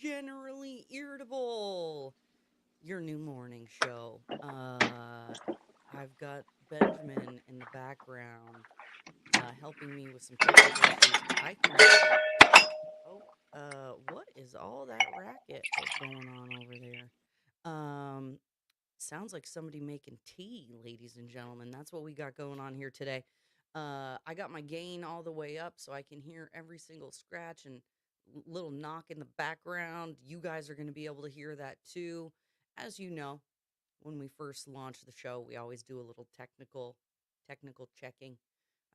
Generally Irritable, your new morning show. I've got Benjamin in the background helping me with some technical issues. I can hear. Oh, what is all that racket going on over there? Um, Sounds like somebody making tea, ladies and gentlemen. That's what we got going on here today. I got my gain all the way up so I can hear every single scratch and little knock in the background. You guys are going to be able to hear that too. As you know, when we first launch the show, we always do a little technical checking.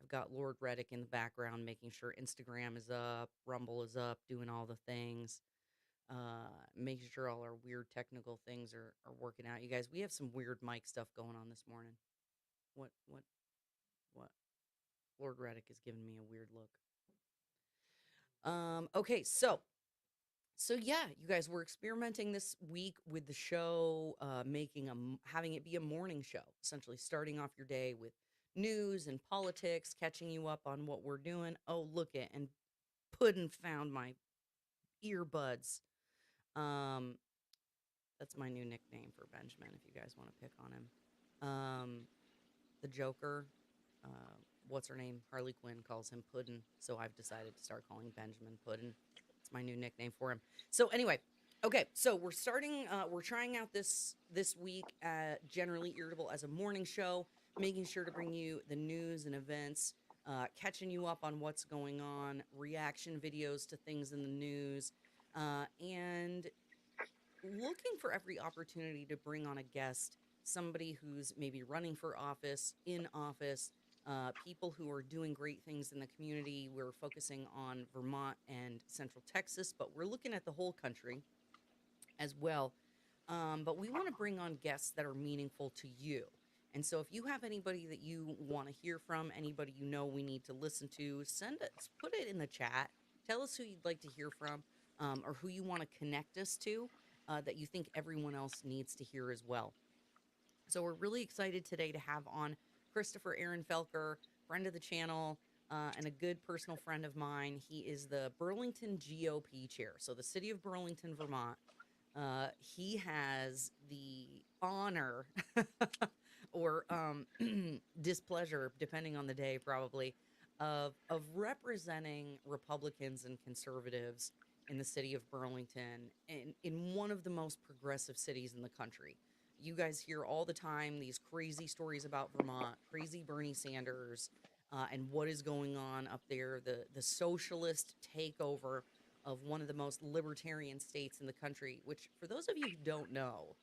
I've got Lord Reddick in the background making sure Instagram is up, Rumble is up, doing all the things, making sure all our weird technical things are working out. You guys, we have some weird mic stuff going on this morning. What what? Lord Reddick is giving me a weird look. Okay, so yeah, you guys, we're experimenting this week with the show, having it be a morning show, essentially starting off your day with news and politics, catching you up on what we're doing. Oh, look it, and Puddin found my earbuds. Um, that's my new nickname for Benjamin. If you guys want to pick on him, the Joker, uh, what's her name? Harley Quinn calls him Puddin, so I've decided to start calling Benjamin Puddin. It's my new nickname for him. So anyway, okay, so we're starting. We're trying out this week at Generally Irritable as a morning show, making sure to bring you the news and events, catching you up on what's going on, reaction videos to things in the news, and looking for every opportunity to bring on a guest, somebody who's maybe running for office, in office, people who are doing great things in the community. We're focusing on Vermont and Central Texas, but we're looking at the whole country as well. But we want to bring on guests that are meaningful to you. And so if you have anybody that you want to hear from, anybody you know we need to listen to, put it in the chat. Tell us who you'd like to hear from, or who you want to connect us to, that you think everyone else needs to hear as well. So we're really excited today to have on Christopher Aaron Felker, friend of the channel, and a good personal friend of mine. He is the Burlington GOP chair. So the city of Burlington, Vermont. He has the honor or displeasure, depending on the day, probably, of representing Republicans and conservatives in the city of Burlington in one of the most progressive cities in the country. You guys hear all the time these crazy stories about Vermont, crazy Bernie Sanders, and what is going on up there, the socialist takeover of one of the most libertarian states in the country, which, for those of you who don't know,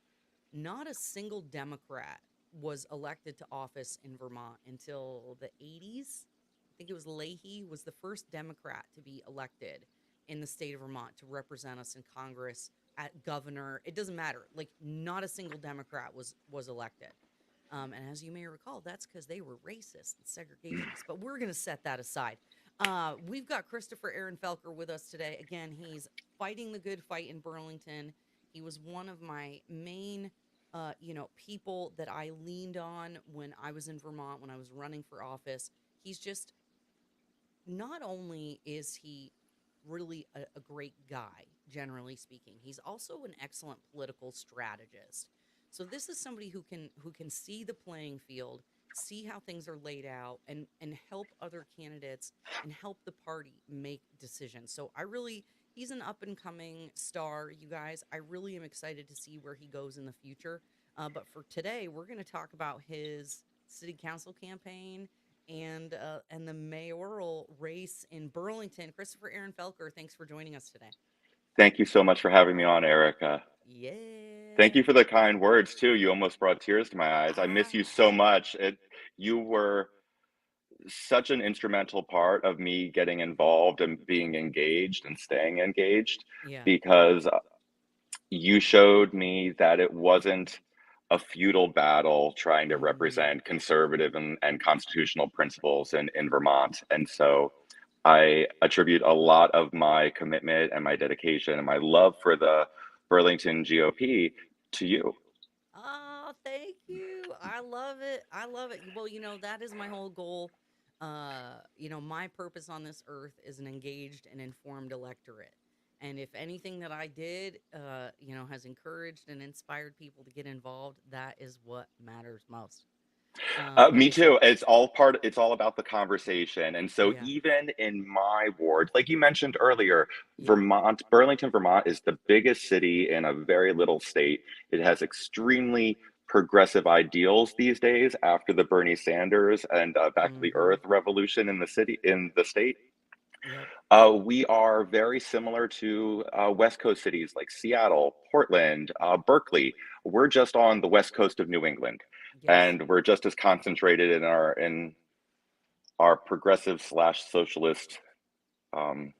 not a single Democrat was elected to office in Vermont until the 80s. I think it was Leahy was the first Democrat to be elected in the state of Vermont to represent us in Congress, at governor. It doesn't matter. Like, not a single Democrat was elected. And as you may recall, that's because they were racist and segregationists. But we're going to set that aside. We've got Christopher Aaron Felker with us today. Again, he's fighting the good fight in Burlington. He was one of my main, people that I leaned on when I was in Vermont, when I was running for office. He's just, not only is he really a great guy, generally speaking, he's also an excellent political strategist. So this is somebody who can see the playing field, see how things are laid out, and help other candidates and help the party make decisions. So he's an up and coming star, you guys. I really am excited to see where he goes in the future. But for today, we're going to talk about his city council campaign and the mayoral race in Burlington. Christopher Aaron Felker, thanks for joining us today. Thank you so much for having me on, Erica. Thank Yeah. you for the kind words too. You almost brought tears to my eyes. I miss you so Ah. much. You were such an instrumental part of me getting involved and being engaged and staying engaged Yeah. because you showed me that it wasn't a futile battle trying to Mm-hmm. represent conservative and constitutional principles in Vermont. And so I attribute a lot of my commitment and my dedication and my love for the Burlington GOP to you. Oh, thank you. I love it. I love it. Well, that is my whole goal. My purpose on this earth is an engaged and informed electorate. And if anything that I did, has encouraged and inspired people to get involved, that is what matters most. Like Me I said, too. It's all about the conversation. And so yeah, even in my ward, like you mentioned earlier, yep, Burlington, Vermont is the biggest city in a very little state. It has extremely progressive ideals these days after the Bernie Sanders and back to the mm-hmm, earth revolution in the state. yep, We are very similar to West Coast cities like Seattle, Portland, Berkeley. We're just on the west coast of New England, yes. and we're just as concentrated in our progressive slash socialist um,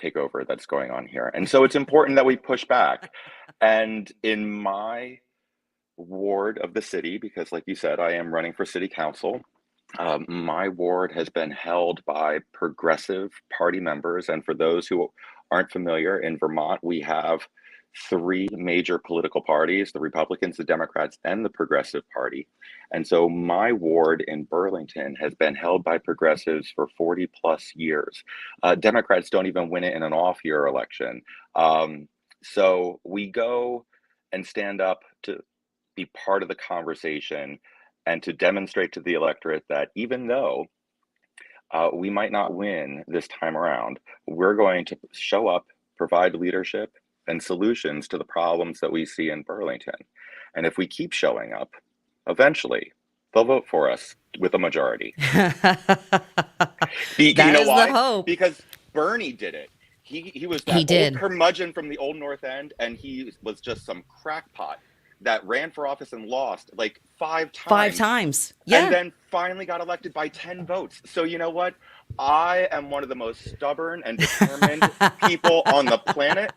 takeover that's going on here. And so it's important that we push back. And in my ward of the city, because like you said, I am running for city council. My ward has been held by progressive party members. And for those who aren't familiar, in Vermont, we have three major political parties: the Republicans, the Democrats, and the Progressive Party. And so my ward in Burlington has been held by progressives for 40 plus years. Democrats don't even win it in an off year election. So we go and stand up to be part of the conversation and to demonstrate to the electorate that even though we might not win this time around, we're going to show up, provide leadership and solutions to the problems that we see in Burlington. And if we keep showing up, eventually they'll vote for us with a majority. You That know is the why? hope. Because Bernie did it. He was He that old did curmudgeon from the old North End, and he was just some crackpot that ran for office and lost like five five times, times. and Yeah. then finally got elected by 10 votes. So you know what? I am one of the most stubborn and determined people on the planet.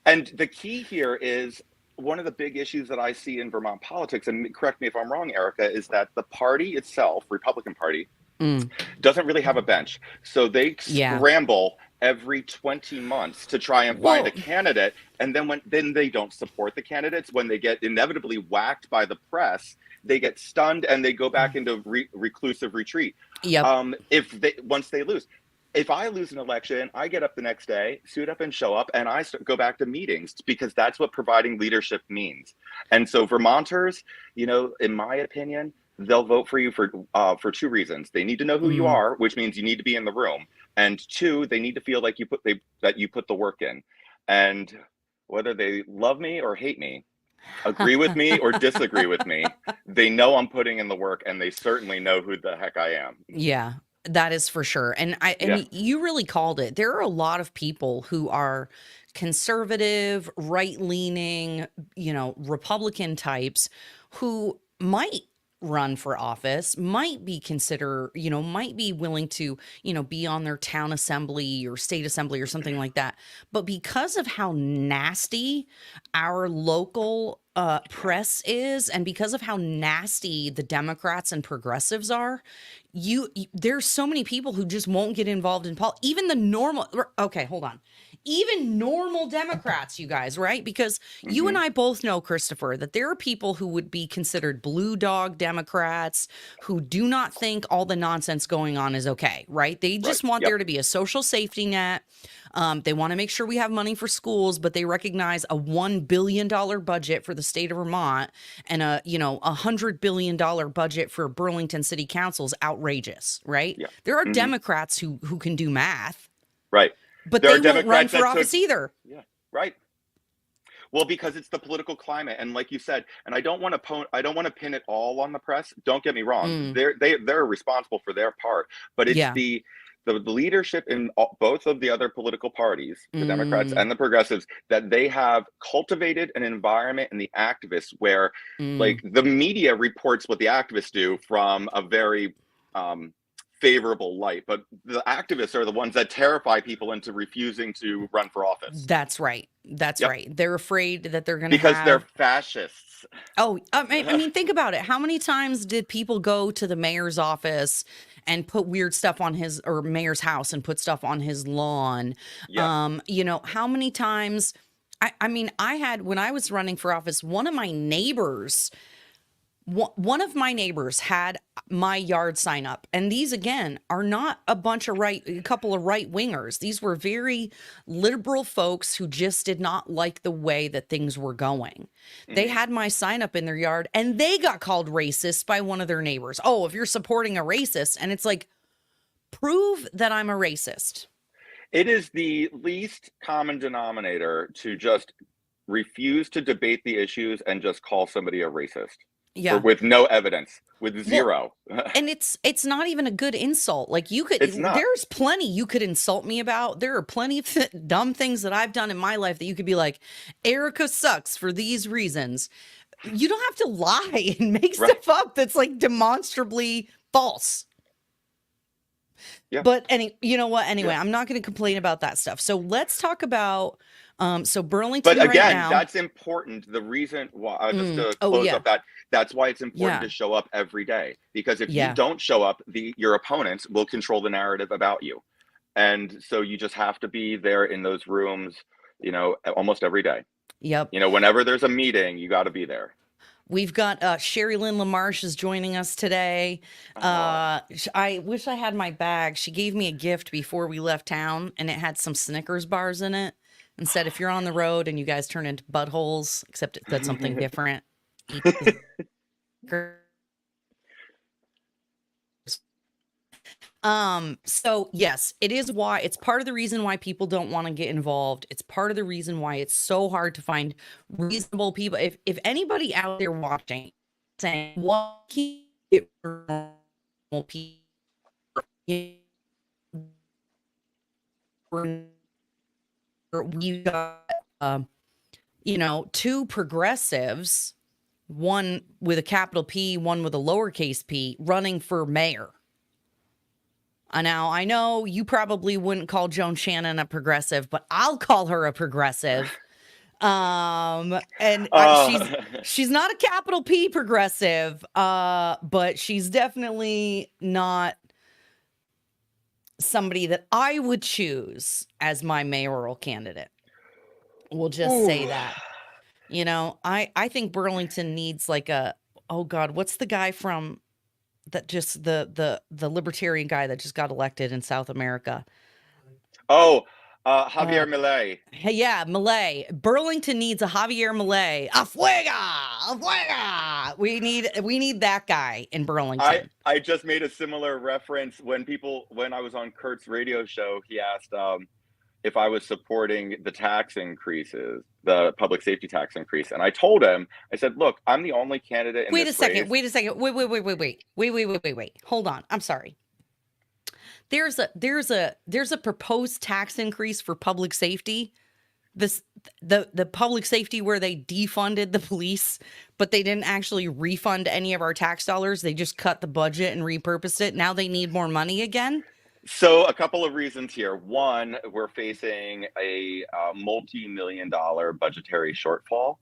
And the key here is one of the big issues that I see in Vermont politics, and correct me if I'm wrong, Ericka, is that the party itself, Republican Party, Mm, doesn't really have a bench. So they yeah. scramble every 20 months to try and find a Well, candidate. And then they don't support the candidates. When they get inevitably whacked by the press, they get stunned and they go back into reclusive retreat. yep. If they once they lose. If I lose an election, I get up the next day, suit up and show up, and go back to meetings because that's what providing leadership means. And so Vermonters, in my opinion, they'll vote for you for two reasons. They need to know who you Mm. are, which means you need to be in the room, and two, they need to feel like that you put the work in. And whether they love me or hate me, agree with me or disagree with me, they know I'm putting in the work, and they certainly know who the heck I am. Yeah, that is for sure. Yeah. You really called it. There are a lot of people who are conservative, right-leaning, Republican types who might run for office, might be willing to, be on their town assembly or state assembly or something like that. But because of how nasty our local press is, and because of how nasty the Democrats and progressives are, there's so many people who just won't get involved in politics. Even the normal, okay, hold on. Even normal Democrats, you guys, right? Because you Hmm. and I both know, Christopher, that there are people who would be considered blue dog Democrats who do not think all the nonsense going on is okay, right? They Right. just want Yep. there to be a social safety net. They want to make sure we have money for schools, but they recognize a $1 billion budget for the state of Vermont and $100 billion budget for Burlington City Council is outrageous, right? Yeah. There are Hmm. Democrats who can do math, Right. but There are they won't run Democrats for that took. office either. Yeah. Right. Well, because it's the political climate, and like you said, and I don't want to pin it all on the press. Don't get me wrong; Mm, they're responsible for their part, but it's yeah. the leadership in both of the other political parties, the Democrats Mm, and the progressives, that they have cultivated an environment in the activists where, mm. like, the media reports what the activists do from a very um, favorable light, but the activists are the ones that terrify people into refusing to run for office. That's right. That's Yep, right. They're afraid that they're going to because they're have. fascists. Oh, I mean, think about it. How many times did people go to the mayor's office and put weird stuff on his or mayor's house and put stuff on his lawn? Yep. How many times? I mean, I had when I was running for office, one of my neighbors One of my neighbors had my yard sign up, and these again are not a couple of right wingers. These were very liberal folks who just did not like the way that things were going. They Hmm. had my sign up in their yard, and they got called racist by one of their neighbors. Oh, if you're supporting a racist, and it's like, prove that I'm a racist. It is the least common denominator to just refuse to debate the issues and just call somebody a racist for Yeah. with no evidence, with Well, zero. and it's not even a good insult. Like you could, It's not. there's plenty you could insult me about. There are plenty of dumb things that I've done in my life that you could be like, Erica sucks for these reasons. You don't have to lie and make Right. stuff up that's like demonstrably false. Yeah. But you know what? Anyway, Yeah. I'm not going to complain about that stuff. So let's talk about so But Burlington right again, now. that's important. The reason why, just to Oh close yeah. up that, that's why it's important Yeah. to show up every day. Because if you Yeah. don't show up, your opponents will control the narrative about you. And so you just have to be there in those rooms, almost every day. Yep. Whenever there's a meeting, you got to be there. We've got Sherry Lynn LaMarche is joining us today. Oh, I wish I had my bag. She gave me a gift before we left town, and it had some Snickers bars in it. And said, if you're on the road and you guys turn into buttholes, except that's something different, eat the Snickers. So yes, it's part of the reason why people don't want to get involved. It's part of the reason why it's so hard to find reasonable people. If anybody out there watching saying, what keep it normal people, we got two progressives, one with a capital P, one with a lowercase p, running for mayor. Now, I know you probably wouldn't call Joan Shannon a progressive, but I'll call her a progressive. And uh, she's not a capital P progressive, but she's definitely not somebody that I would choose as my mayoral candidate. We'll just say ooh. that. I think Burlington needs like oh God, what's the guy from that just the libertarian guy that just got elected in South America? Oh, Uh, Javier Milei. hey, yeah, Millet. Burlington needs a Javier Millet. Afuega. We need that guy in I Burlington. I just made a similar reference when I was on Kurt's radio show. He asked if I was supporting the tax increases, the public safety tax increase, and I told him, I said, "Look, I'm the only candidate in Wait a this second. race." Wait a second. Wait. Hold on. I'm sorry. There's a proposed tax increase for public safety. The public safety where they defunded the police, but they didn't actually refund any of our tax dollars. They just cut the budget and repurposed it. Now they need more money again. So a couple of reasons here. One, we're facing a multi-million-dollar budgetary shortfall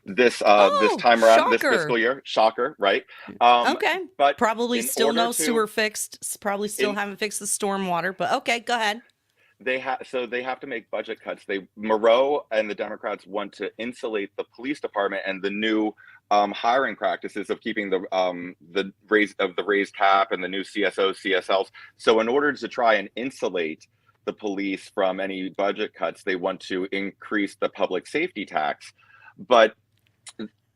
this Oh, time around, this fiscal shocker. year. Shocker, right? Um, Okay. but Probably in still order no to sewer fixed. Probably still in haven't fixed the stormwater, but okay, go ahead. they have to make budget cuts. Moreau and the Democrats want to insulate the police department and the new hiring practices of keeping the raised cap and the new CSOs, CSLs. So in order to try and insulate the police from any budget cuts, they want to increase the public safety tax. But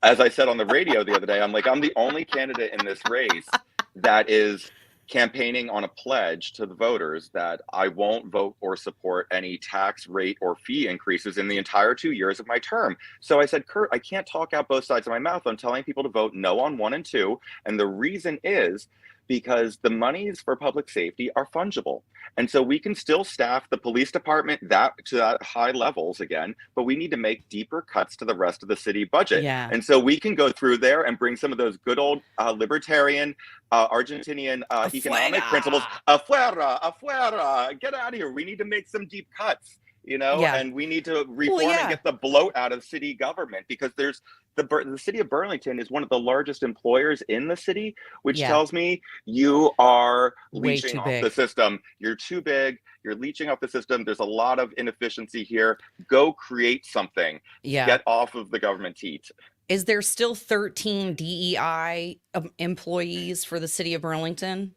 as I said on the radio the other day, I'm the only candidate in this race that is campaigning on a pledge to the voters that I won't vote or support any tax rate or fee increases in the entire 2 years of my term. So I said, Kurt, I can't talk out both sides of my mouth. I'm telling people to vote no on 1 and 2. And the reason is because the monies for public safety are fungible. And so we can still staff the police department to that high levels again, but we need to make deeper cuts to the rest of the city budget. Yeah. And so we can go through there and bring some of those good old libertarian Argentinian economic principles. Afuera, get out of here. We need to make some deep cuts, Yeah. and we need to Well, reform and yeah. get the bloat out of city government, because there's the city of Burlington is one of the largest employers in the city, which Yeah. tells me you are Way leeching too off big. the system. You're too big. You're leeching off the system. There's a lot of inefficiency here. Go create something. Yeah. Get off of the government teat. Is there still 13 DEI employees for the city of Burlington?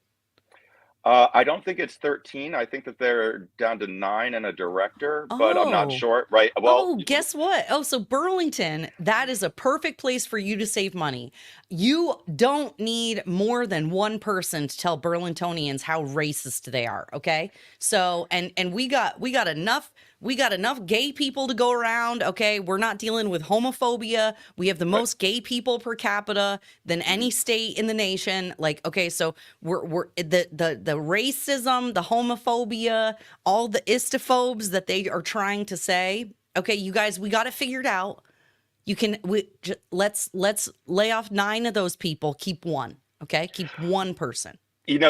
I don't think it's 13. I think that they're down to 9 and a director, but I'm not Oh, sure. Right. Well, oh, guess what? Oh, so Burlington, that is a perfect place for you to save money. You don't need more than one person to tell Burlingtonians how racist they are, okay? So, and we got enough gay people to go around, okay? We're not dealing with homophobia. We have the right. most gay people per capita than any Mhm. state in the nation. Like, okay, so we're the racism, the homophobia, all the istophobes that they are trying to say. Okay, you guys, we got it figured out. Let's lay off 9 of those people. Keep one. Okay, keep one person.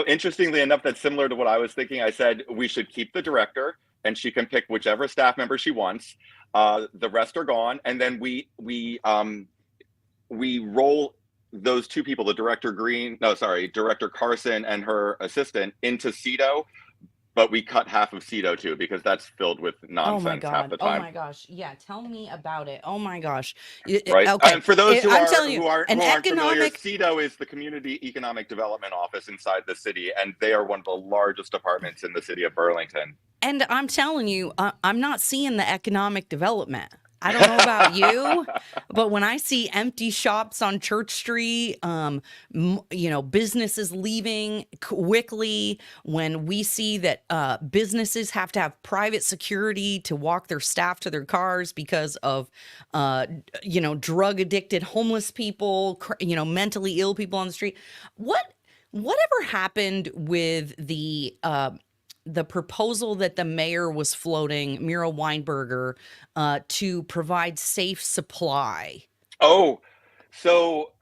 Interestingly enough, that's similar to what I was thinking. I said we should keep the director, and she can pick whichever staff member she wants. The rest are gone, and then we roll those two people, the director Green, no, sorry, director Carson and her assistant into CETO, but we cut half of CETO too because that's filled with Oh my nonsense half God. the Oh time. my gosh. Yeah, tell me about it. Oh my gosh. Right. Okay. And for those who I'm are telling you, who an aren't familiar, economic. CETO is the Community Economic Development Office inside the city, and they are one of the largest departments in the city of Burlington. And I'm telling you, I'm not seeing the economic development. I don't know about you, but when I see empty shops on Church Street, businesses leaving quickly, when we see that businesses have to have private security to walk their staff to their cars because of, drug addicted homeless people, mentally ill people on the street. Whatever happened with the proposal that the mayor was floating, Mira Weinberger, to provide safe supply? Oh, so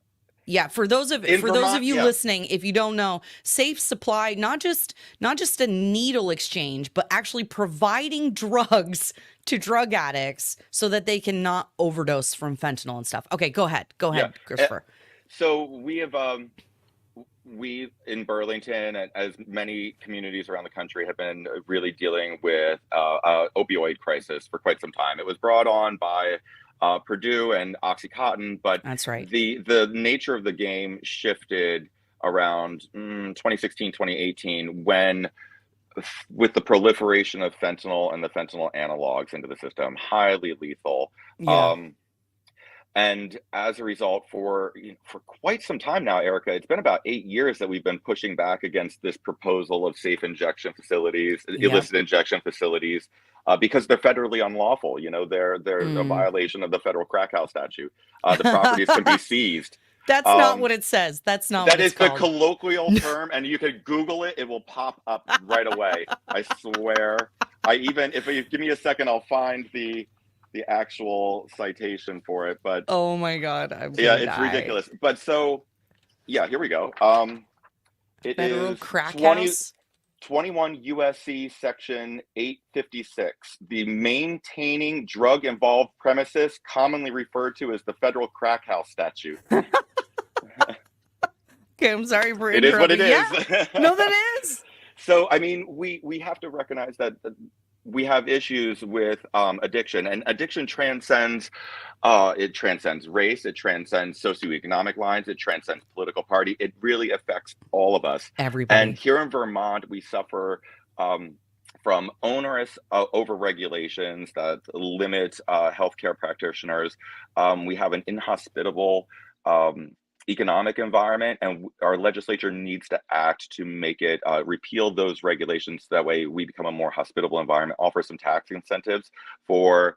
Yeah, for those of in for those of Vermont, you yeah, listening, if you don't know, safe supply, not just a needle exchange, but actually providing drugs to drug addicts so that they cannot overdose from fentanyl and stuff. Okay, go ahead. Go yeah. ahead, Eh, Christopher. So we in Burlington and as many communities around the country have been really dealing with opioid crisis for quite some time. It was brought on by Purdue and OxyContin, but That's right. the nature of the game shifted around 2016, 2018 when with the proliferation of fentanyl and the fentanyl analogs into the system, highly lethal. Yeah. Um, and as a result, for quite some time now, Ericka, it's been about 8 years that we've been pushing back against this proposal of safe injection facilities, Yep. illicit injection facilities, because they're federally unlawful. They're a Mm. violation of the federal crack house statute. The properties can be seized. That's not Um, what it says. That's not what that it's is the called. colloquial term, and you can Google it; it will pop up right away. I swear. If you give me a second, I'll find the actual citation for it. But Oh my God, I'm yeah, gonna it's die. ridiculous. But so yeah, here we go. It Federal is crack 20 house? 21 USC section 856. The maintaining drug involved premises, commonly referred to as the federal crack house statute. Okay, I'm sorry for It is what it interrupting. Yeah, is. no, that is. So, I mean, we have to recognize that we have issues with addiction, and addiction transcends it transcends race, it transcends socioeconomic lines, it transcends political party. It really affects all of us. And Everybody. here in Vermont, we suffer um, from onerous over-regulations that limit healthcare practitioners. We have an inhospitable um, economic environment, and our legislature needs to act to make it repeal those regulations. So that way, we become a more hospitable environment. Offer some tax incentives for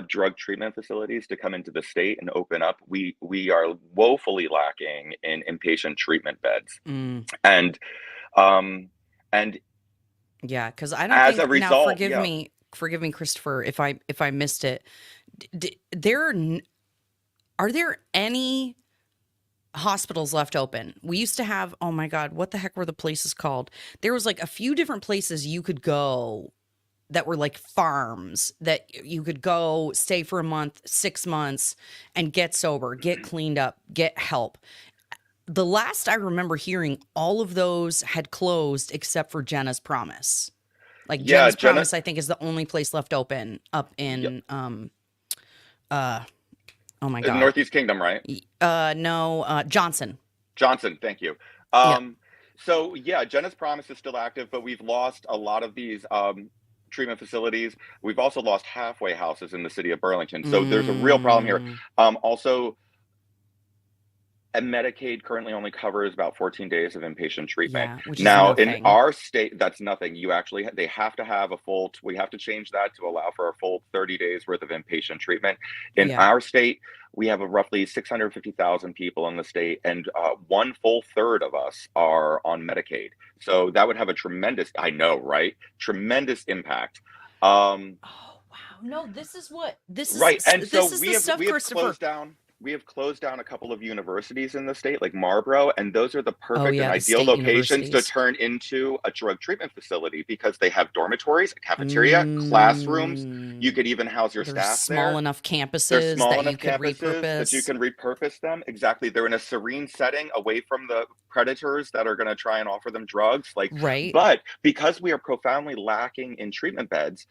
drug treatment facilities to come into the state and open up. We are woefully lacking in inpatient treatment beds, Mm, and um, and yeah, because I don't as a think now. result, yeah, Forgive me, Christopher, if I missed it. Are there any hospitals left open? We used to have. Oh my God, what the heck were the places called? There was like a few different places you could go that were like farms that you could go stay for a month, 6 months, and get sober, get cleaned up, get help. The last I remember hearing, all of those had closed except for Jenna's Promise. Like yeah, Jenna's Jenna, Promise, I think is the only place left open up yeah, in uh Oh my The God. Northeast Kingdom, right? No, Johnson. Johnson, thank you. Yeah. So yeah, Jenna's Promise is still active, but we've lost a lot of these treatment facilities. We've also lost halfway houses in the city of Burlington. So there's a real problem here. Mm, Also, and Medicaid currently only covers about 14 days of inpatient treatment. yeah, which is Now, in nothing. our state, that's nothing. You actually, they have to have a full, we have to change that to allow for a full 30 days worth of inpatient treatment. In Yeah. our state, we have a roughly 650,000 people in the state, and one full third of us are on Medicaid. So that would have a tremendous, I know, right? Tremendous impact. Um, Oh wow. No, this is what Right. And so this is the stuff, we have Christopher. closed down a couple of universities in the state, like Marlboro, and those are the Oh perfect and yeah, the ideal state locations to universities. turn into a drug treatment facility because they have dormitories, a cafeteria, classrooms. You Mm, could even house your there's staff small there. enough They're campuses small that enough you could campuses that you repurpose. can repurpose them. Exactly. They're in a serene setting away from the predators that are going to try and offer them drugs. Like, Right. but because we are profoundly lacking in treatment beds,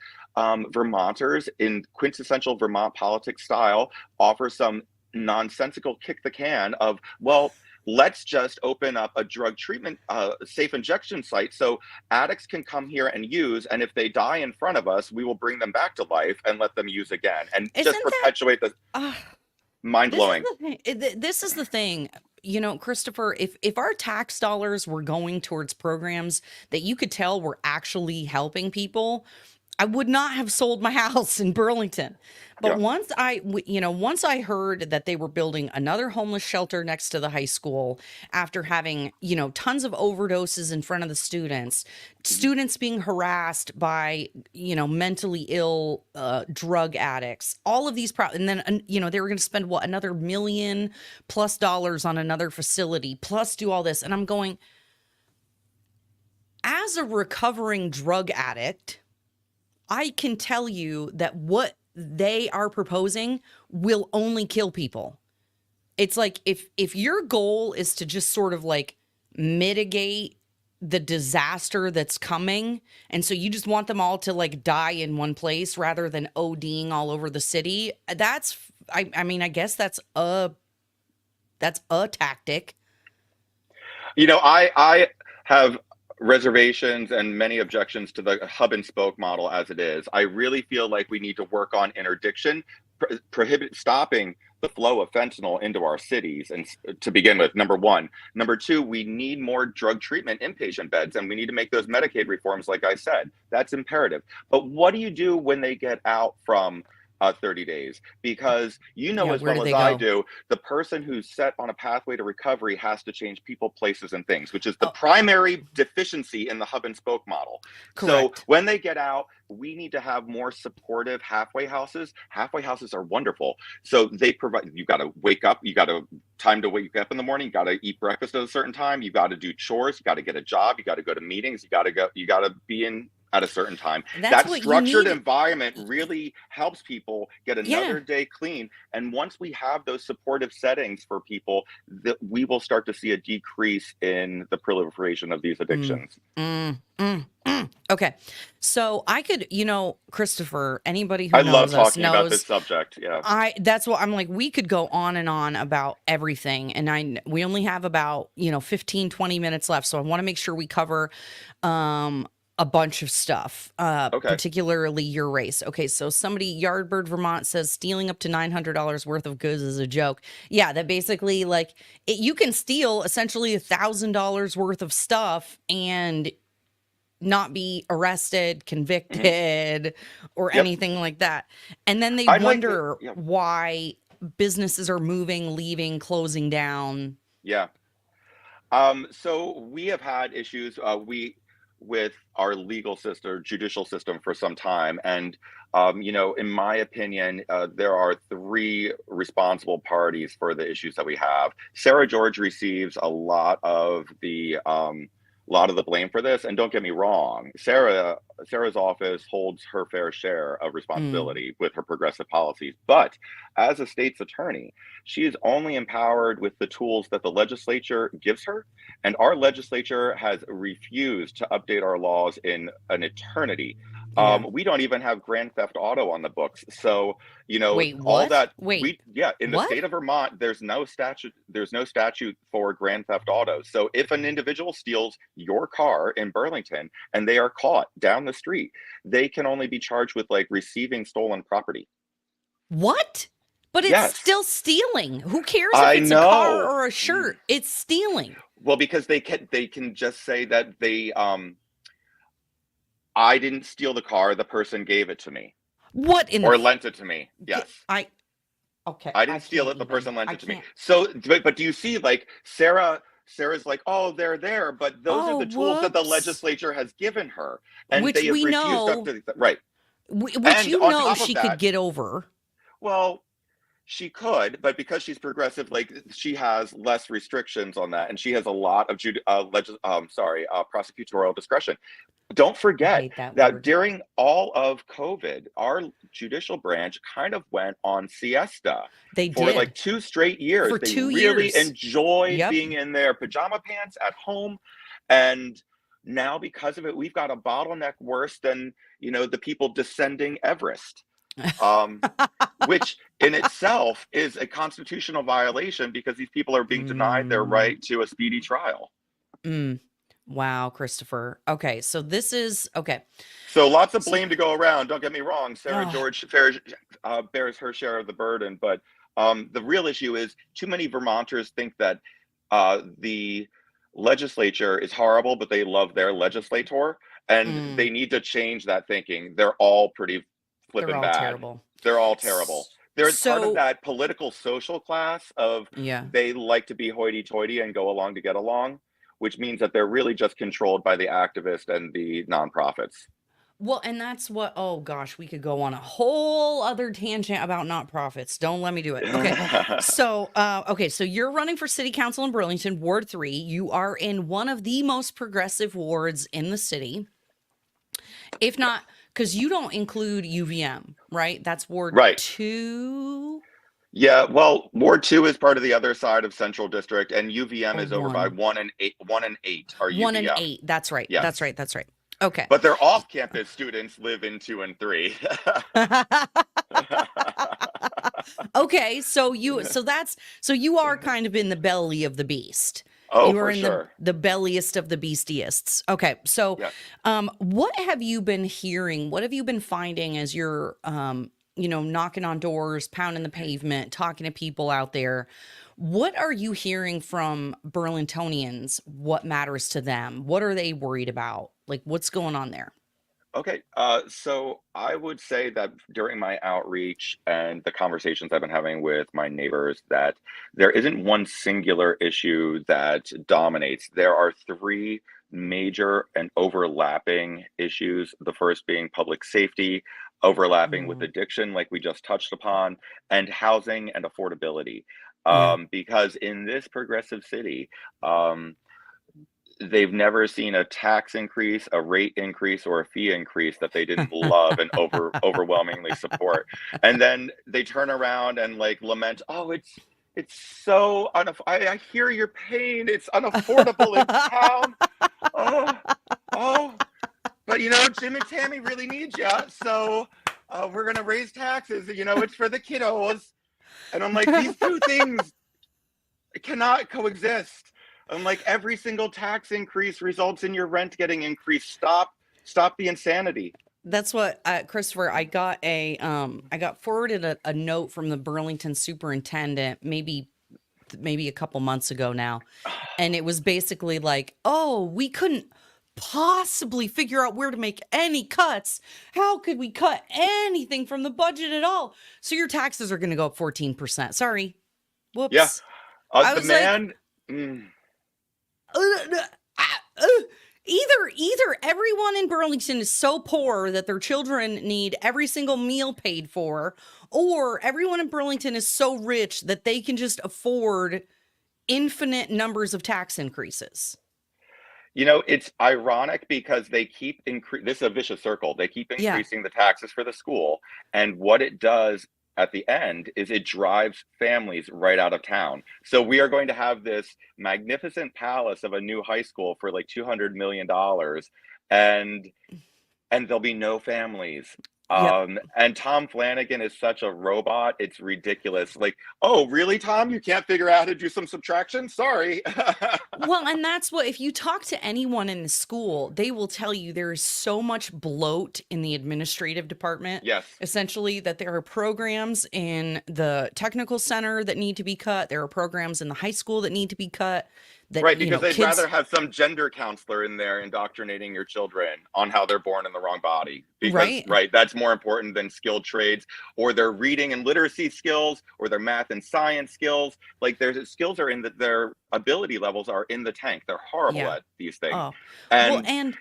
Vermonters in quintessential Vermont politics style offer some nonsensical kick the can of, well, let's just open up a drug treatment safe injection site so addicts can come here and use, and if they die in front of us we will bring them back to life and let them use again and just Isn't that perpetuate the uh, mind this is blowing. the thing. This is the thing. You know, Christopher, if our tax dollars were going towards programs that you could tell were actually helping people, I would not have sold my house in Burlington. But Yeah. once I heard that they were building another homeless shelter next to the high school after having, tons of overdoses in front of the students, Mhm. students being harassed by, mentally ill drug addicts, all of these and then they were going to spend what, another million plus dollars on another facility, plus do all this. And I'm going, as a recovering drug addict, I can tell you that what they are proposing will only kill people. It's like if your goal is to just sort of like mitigate the disaster that's coming, and so you just want them all to like die in one place rather than ODing all over the city, I mean, I guess that's a tactic. I have reservations and many objections to the hub and spoke model as it is. I really feel like we need to work on interdiction, prohibit stopping the flow of fentanyl into our cities, and to begin with, number one. Number two, we need more drug treatment inpatient beds, and we need to make those Medicaid reforms, like I said. That's imperative. But what do you do when they get out from 30 days? Because you know Yeah, as where do well as they I go? do, the person who's set on a pathway to recovery has to change people, places, and things, which is the Oh, primary deficiency in the hub and spoke model. So correct. when they get out, we need to have more supportive halfway houses. Halfway houses are wonderful. So they provide, you got to wake up, you got to time to wake up in the morning, you got to eat breakfast at a certain time, you got to do chores, you got to get a job, you got to go to meetings, you got to be in at a certain time. That's That what you structured need. environment really helps people get Yeah. another day clean. And once we have those supportive settings for people, that we will start to see a decrease in the proliferation of these Mm, addictions. Okay. So I could, Christopher, anybody I who love knows us talking about this knows subject. Yeah. that's what I'm like. We could go on and on about everything. And we only have about, 15, 20 minutes left. So I want to make sure we cover, a bunch of stuff, Okay. particularly your race. Okay, so somebody, Yardbird Vermont, says stealing up to $900 worth of goods is a joke. Yeah, that basically like you can steal essentially $1,000 worth of stuff and not be arrested, Hmm. convicted, or Yep. anything like that. And then they I'd like to. wonder Yeah. why businesses are moving, leaving, closing down. Yeah. So we have had issues we with our legal system, judicial system for some time, and in my opinion, there are three responsible parties for the issues that we have. Sarah George receives a lot of the blame for this, and don't get me wrong, Sarah's office holds her fair share of Mm, responsibility with her progressive policies, but as a state's attorney, she is only empowered with the tools that the legislature gives her. And our legislature has refused to update our laws in an eternity. Yeah. We don't even have Grand Theft Auto on the books. So, you know, Wait, all what? that Wait, yeah, in the what? state of Vermont, there's no statute for Grand Theft Auto. So if an individual steals your car in Burlington and they are caught down the street, they can only be charged with like receiving stolen property. What? But it's Yes, still stealing. Who cares if I it's a car know. or a shirt? It's stealing. Well, because they can just say that I didn't steal the car, the person gave it to me What in the or lent it to me. Yes. I okay, I I didn't steal can't it, the even. person lent I it to me. can't. So but do you see like Sarah's like, "Oh, they're there," but those are Oh, the tools that the whoops. legislature has given her and Which they have we refused up know, to right. which And you on know top of she could that, get over. well, she could, but because she's progressive, like she has less restrictions on that, and she has a lot of prosecutorial discretion. Don't I forget hate that that word. during all of COVID, our judicial branch kind of went on siesta They for like did 2 straight years. for They 2 years. really enjoyed Yep. being in their pajama pants at home. And now, because of it, we've got a bottleneck worse than, the people descending Everest, um, which in itself is a constitutional violation because these people are being denied their Mm, right to a speedy trial. mm. Wow, Christopher. Okay, so this is okay. So lots of So, blame to go around. Don't get me wrong. Sarah uh, George bears her share of the burden, but the real issue is too many Vermonters think that the legislature is horrible, but they love their legislator, and mm, they need to change that thinking. They're all pretty they're flippin' all bad. terrible. They're all terrible. S- They're part of So, that political social class of yeah. they like to be hoity-toity and go along to get along, which means that they're really just controlled by the activists and the nonprofits. Well, and that's what, oh gosh, we could go on a whole other tangent about not profits. Don't let me do it. Okay. So you're running for city council in Burlington, Ward 3. You are in one of the most progressive wards in the city. If not, because you don't include UVM, right? That's Ward Right. 2 Yeah. Well, Ward 2 is part of the other side of Central District, and UVM or is over by 1. 1 and 8. 1 and 8 are 1 and UVM. 8. That's right. That's Yes. right. That's right. Okay. But their off-campus students live in 2 and 3. Okay, so you are kind of in the belly of the beast. Oh, You are for in sure. the belliest of the beastiest. Okay, so Yeah. what have you been hearing? What have you been finding as you're knocking on doors, pounding the pavement, talking to people out there? What are you hearing from Burlingtonians? What matters to them? What are they worried about? Like what's going on there? Okay, so I would say that during my outreach and the conversations I've been having with my neighbors, that there isn't one singular issue that dominates. There are three major and overlapping issues. The first being public safety, overlapping with Mm, addiction, like we just touched upon, and housing and affordability. yeah. Because in this progressive city, um, they've never seen a tax increase, a rate increase, or a fee increase that they didn't love and overwhelmingly support. And then they turn around and like lament, "Oh, it's so I hear your pain. It's unaffordable in town. Oh, oh, but Jim and Tammy really need you, so we're gonna raise taxes. It's for the kiddos." And I'm like, these two things cannot coexist. I'm like, every single tax increase results in your rent getting increased. Stop the insanity. That's what Christopher. I got forwarded a note from the Burlington superintendent, maybe a couple months ago now, and it was basically like, "Oh, we couldn't possibly figure out where to make any cuts. How could we cut anything from the budget at all? So your taxes are going to go up 14%. Sorry, Yeah, whoops." I the was like, man. Mm, uh, uh, uh, either everyone in Burlington is so poor that their children need every single meal paid for, or everyone in Burlington is so rich that they can just afford infinite numbers of tax increases. it's ironic because they keep this is a vicious circle. They keep Yeah. increasing the taxes for the school, and what it does at the end is it drives families right out of town. So we are going to have this magnificent palace of a new high school for like $200 million, and and there'll be no families. Yep. And Tom Flanagan is such a robot. It's ridiculous. Like, oh, really, Tom? You can't figure out how to do some subtraction? Sorry. Well, and that's what, if you talk to anyone in the school, they will tell you there is so much bloat in the administrative department, Yes. essentially, that there are programs in the technical center that need to be cut. There are programs in the high school that need to be cut. That, Right, you because know, they'd kids, rather have some gender counselor in there indoctrinating your children on how they're born in the wrong body. Because, right? right, that's more important than skilled trades or their reading and literacy skills or their math and science skills. Like their skills are in their ability levels are in the tank. They're horrible Yeah. at these things. Oh, well, And and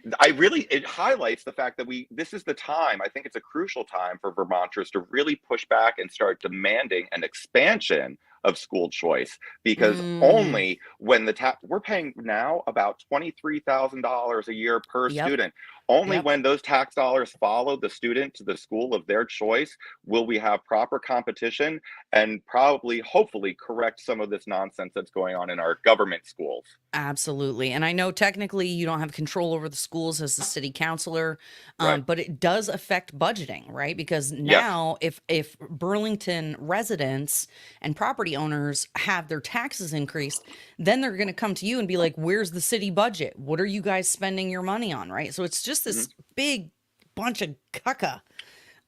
it highlights the fact that this is the time, I think it's a crucial time for Vermonters to really push back and start demanding an expansion of school choice, because mm, only when we're paying now about $23,000 a year per yep, student. Only yep. when those tax dollars follow the student to the school of their choice will we have proper competition and probably, hopefully, correct some of this nonsense that's going on in our government schools. Absolutely. And I know technically you don't have control over the schools as the city councilor, Right. but it does affect budgeting, right? Because Yes. now if Burlington residents and property owners have their taxes increased, then they're going to come to you and be like, where's the city budget? What are you guys spending your money on, right? So it's just Hmm. this big bunch of caca.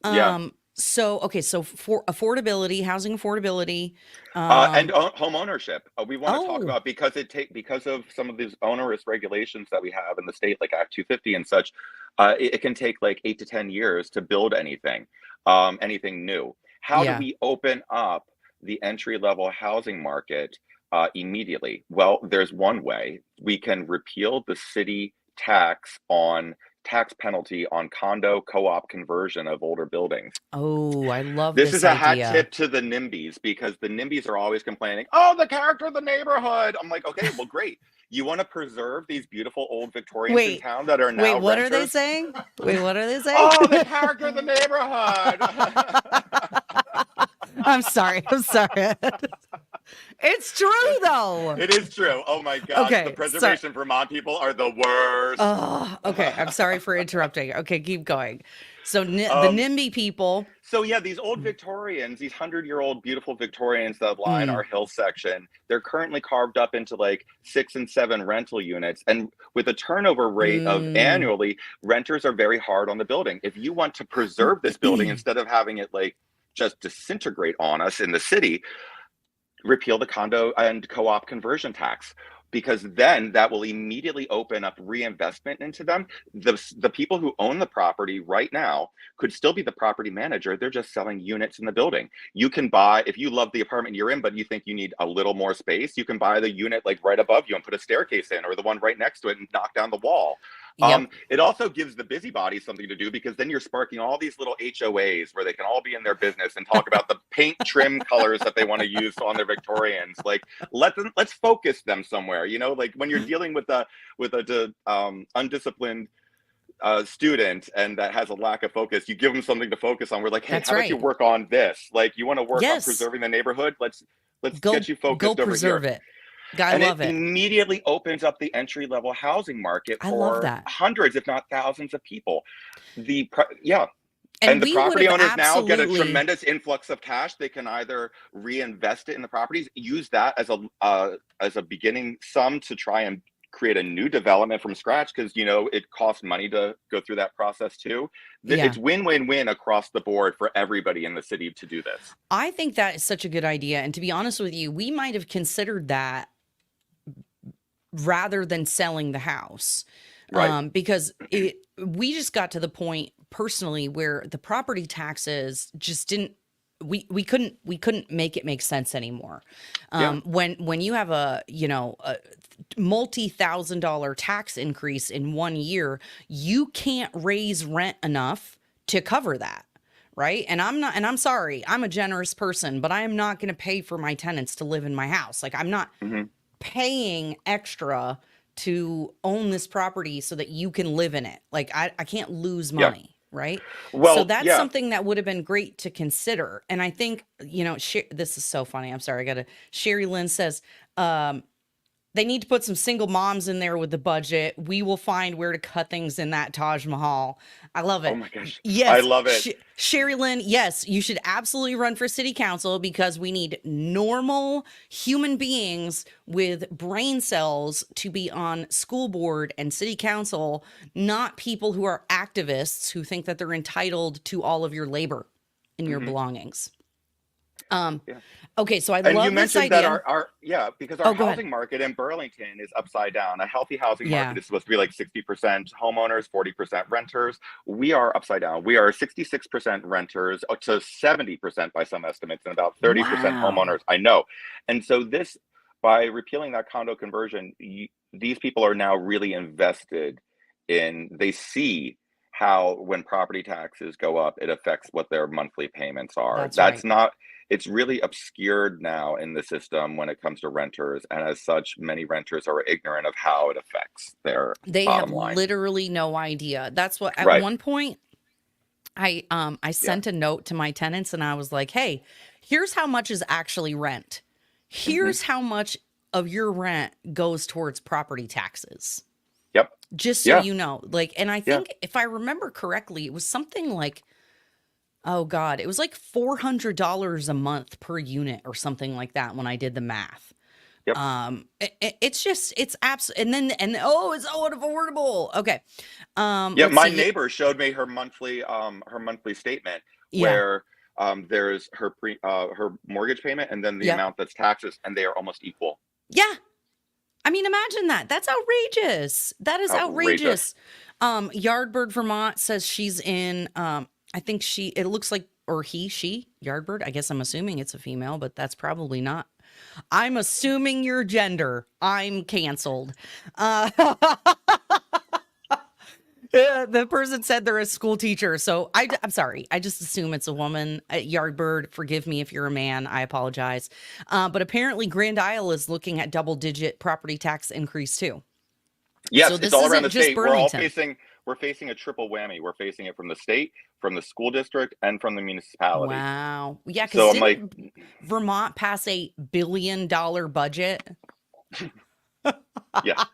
Yeah. So okay, so for affordability, housing affordability, And um, home ownership. We want to talk oh, about because of some of these onerous regulations that we have in the state, like Act 250 and such. It can take like 8 to 10 years to build anything new. How do yeah. we open up the entry level housing market immediately? Well, there's one way. We can repeal the city tax penalty on condo co-op conversion of older buildings. Oh, I love This this is a hat idea. tip to the NIMBYs, because the NIMBYs are always complaining, oh, the character of the neighborhood. I'm like, okay, well, great. You want to preserve these beautiful old Victorians in Wait, town that are wait, now what are they renters? saying? Wait, what are they saying? Oh, the character of the neighborhood. I'm sorry. I'm sorry. It's true though. It is true. Oh my gosh, the Okay, sorry. Preservation Vermont people are the worst. Oh, okay. I'm sorry for interrupting. Okay, keep going. So the Um, NIMBY people. So yeah, these old Victorians, these 100-year-old beautiful Victorians that line Mm, our hill section, they're currently carved up into like 6 and 7 rental units. And with a turnover rate of mm. annually, renters are very hard on the building. If you want to preserve this building instead of having it like just disintegrate on us in the city, repeal the condo and co-op conversion tax, because then that will immediately open up reinvestment into them. The people who own the property right now could still be the property manager. They're just selling units in the building. You can buy, if you love the apartment you're in but you think you need a little more space, you can buy the unit like right above you and put a staircase in, or the one right next to it and knock down the wall. Yep. It also gives the busybodies something to do, because then you're sparking all these little HOAs where they can all be in their business and talk about the paint trim colors that they want to use on their Victorians. Like, let's focus them somewhere. Like when you're dealing with a undisciplined student and that has a lack of focus, you give them something to focus on. We're like, hey, That's how about you right. work on this? Like, you want to work on Yes. preserving the neighborhood? Let's get Go you go focused over preserve here. it. I And it love it. immediately opens up the entry level housing market I love for that. hundreds, if not thousands of people. Yeah. And And the we would property have owners now get a absolutely. tremendous influx of cash. They can either reinvest it in the properties, use that as a beginning sum to try and create a new development from scratch, because it costs money to go through that process too. Yeah. It's win-win-win across the board for everybody in the city to do this. I think that is such a good idea. And to be honest with you, we might have considered that rather than selling the house. Right. Because we just got to the point personally where the property taxes just didn't, we couldn't make it make sense anymore. Yeah. When you have a multi-thousand-dollar tax increase in 1 year, you can't raise rent enough to cover that. Right. And I'm sorry, I'm a generous person, but I am not going to pay for my tenants to live in my house. Like, I'm not Hmm. paying extra to own this property so that you can live in it. Like, I can't lose Yeah. money, right? So Well, that's yeah. something that would have been great to consider. And I think, this is so funny. I'm sorry. Sherry Lynn says, um, They need to put some single moms in there with the budget. We will find where to cut things in that Taj Mahal. I love Oh it. my gosh, I Yes, love it. Sherry Lynn, yes, you should absolutely run for city council because we need normal human beings with brain cells to be on school board and city council, not people who are activists who think that they're entitled to all of your labor and your Hmm. belongings. Um, Yeah. okay, so I And you love this mentioned that idea. yeah, because our Oh, go ahead. housing market in Burlington is upside down. A healthy housing market Yeah. is supposed to be like 60% homeowners, 40% renters. We are upside down. We are 66% renters to 70% by some estimates, and about 30% Wow. homeowners. I know. And so this, by repealing that condo conversion, these people are now really invested in, they see how when property taxes go up, it affects what their monthly payments are. That's That's right. not, it's really obscured now in the system when it comes to renters, and as such many renters are ignorant of how it affects their They have bottom line. literally no idea. That's what at Right. one point I Yeah. sent a note to my tenants and I was like, "Hey, here's how much is actually rent. Hmm. Here's how much of your rent goes towards property taxes. Yep. Just so Yeah. you know." Like, and I Yeah. think if I remember correctly, it was something like, oh God, it was like $400 a month per unit or something like that when I did the math. Yep. It's just it's and oh, it's so unaffordable. Okay. Yeah, Let's my see. neighbor showed me her monthly statement Yeah. where there's her mortgage payment and then the Yep. amount that's taxes, and they are almost equal. Yeah. I mean, imagine that. That's outrageous. That is Outrageous. outrageous. Yardbird Vermont says she's in I think it looks like or she, Yardbird. I guess I'm assuming it's a female, but that's probably not. I'm assuming your gender. I'm canceled. Uh the person said they're a school teacher, so I'm sorry. I just assume it's a woman. Yardbird, forgive me if you're a man. I apologize. But apparently, Grand Isle is looking at double-digit property tax increase too. So Yes, it's this all around isn't the just state. Burlington. We're facing a triple whammy. We're facing it from the state, from the school district, and from the municipality. Wow. Yeah, because So I'm like, didn't Vermont pass $1 billion budget? yeah.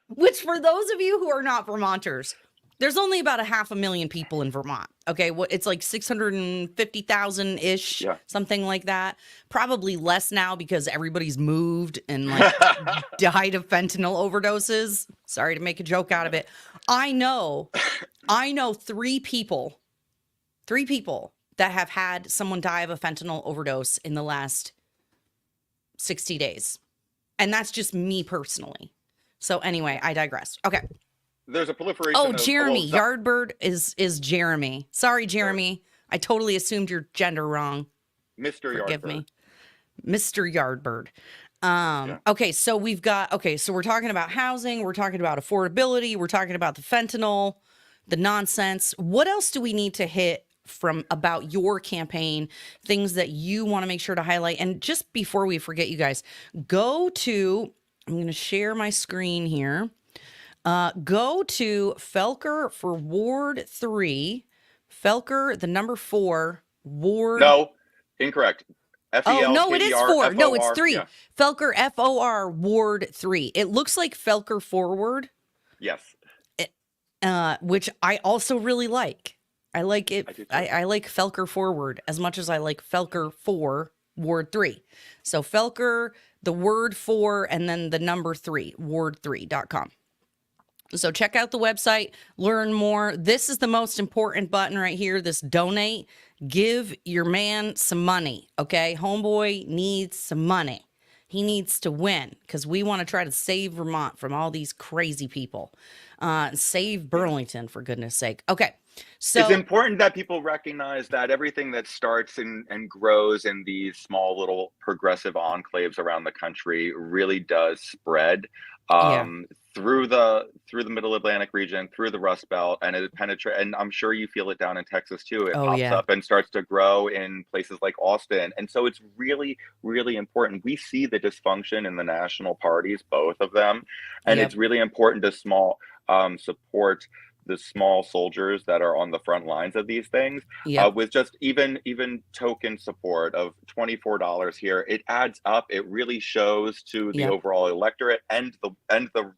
Which, for those of you who are not Vermonters, there's only about 500,000 people in Vermont. Okay, well, it's like 650,000 ish, Yeah. something like that. Probably less now because everybody's moved and like died of fentanyl overdoses. Sorry to make a joke out of it. I know three people that have had someone die of a fentanyl overdose in the last 60 days. And that's just me personally. So anyway, I digress. Okay. There's a proliferation Oh, of, Jeremy. well, Yardbird is Jeremy. Sorry, Jeremy. I totally assumed your gender wrong. Mr. Forgive Yardbird. me. Mr. Yardbird. Yeah. Okay, so we're talking about housing, we're talking about affordability, we're talking about the fentanyl, the nonsense. What else do we need to hit from about your campaign, things that you want to make sure to highlight? And just before we forget, you guys, I'm going to share my screen here. Go to Felker for Ward 3. Felker, the number 4, Ward. No, incorrect. Oh, no, it is 4. No, it's FELKER. 3. Yeah. Felker, FOR, Ward 3. It looks like Felker Forward, Yes. which I also really like. I like it. I do too. I like Felker Forward as much as I like Felker 4, Ward 3. So Felker, the word 4, and then the number 3, ward3.com. So check out the website, learn more. This is the most important button right here, this donate. Give your man some money, okay? Homeboy needs some money. He needs to win because we want to try to save Vermont from all these crazy people. Save Burlington, for goodness sake. Okay, so It's important that people recognize that everything that starts and grows in these small little progressive enclaves around the country really does spread yeah, through the Middle Atlantic region, through the Rust Belt, and it penetrates. And I'm sure you feel it down in Texas too. It oh pops yeah, up and starts to grow in places like Austin, and so it's really, really important. We see the dysfunction in the national parties, both of them, and yep, it's really important to support the small soldiers that are on the front lines of these things, Yep. with just even token support of $24 here, it adds up. It really shows to the Yep. overall electorate and the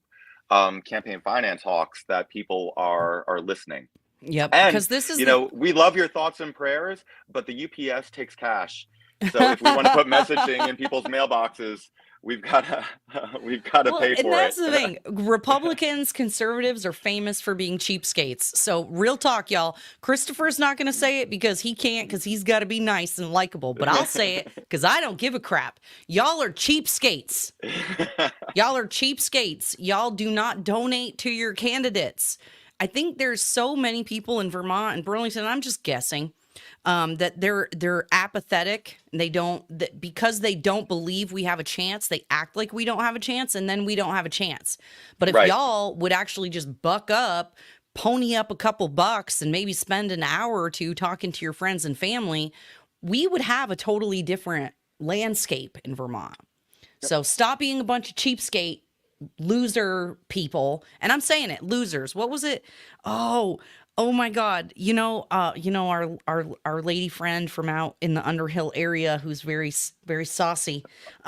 campaign finance hawks that people are listening. Yep. And, Because this is the we love your thoughts and prayers, but the UPS takes cash. So if we want to put messaging in people's mailboxes, we've got to we've got to Well, pay and for it. that's the thing. Republicans, conservatives are famous for being cheapskates. So, real talk, y'all. Christopher's not going to say it because he can't, because he's got to be nice and likable. But I'll say it because I don't give a crap. Y'all are cheapskates. Y'all are cheapskates. Y'all do not donate to your candidates. I think there's so many people in Vermont and Burlington, I'm just guessing, that they're apathetic. They don't that because they don't believe we have a chance. They act like we don't have a chance, and then we don't have a chance. But if Right. y'all would actually just buck up, pony up a couple bucks, and maybe spend an hour or two talking to your friends and family, we would have a totally different landscape in Vermont. So stop being a bunch of cheapskate loser people. And I'm saying it, losers. What was it? Oh, oh my God. Our lady friend from out in the Underhill area who's very saucy.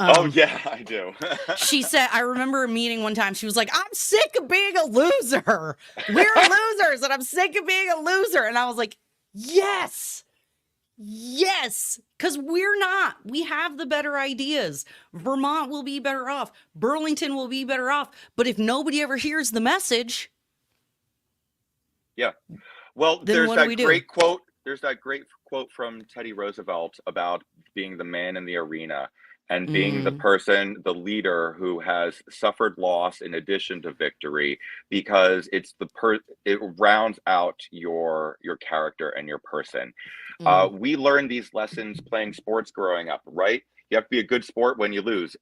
Oh Um, yeah, I do. she said, I remember a meeting one time. She was like, I'm sick of being a loser. We're losers, and I'm sick of being a loser. And I was like, yes. Yes, because we're not. We have the better ideas. Vermont will be better off. Burlington will be better off. But if nobody ever hears the message, Yeah. Well, then what do we do? There's that great quote from Teddy Roosevelt about being the man in the arena and being Mm, the leader who has suffered loss in addition to victory, because it rounds out your character and your person. mm, We learned these lessons playing sports growing up, right? You have to be a good sport when you lose.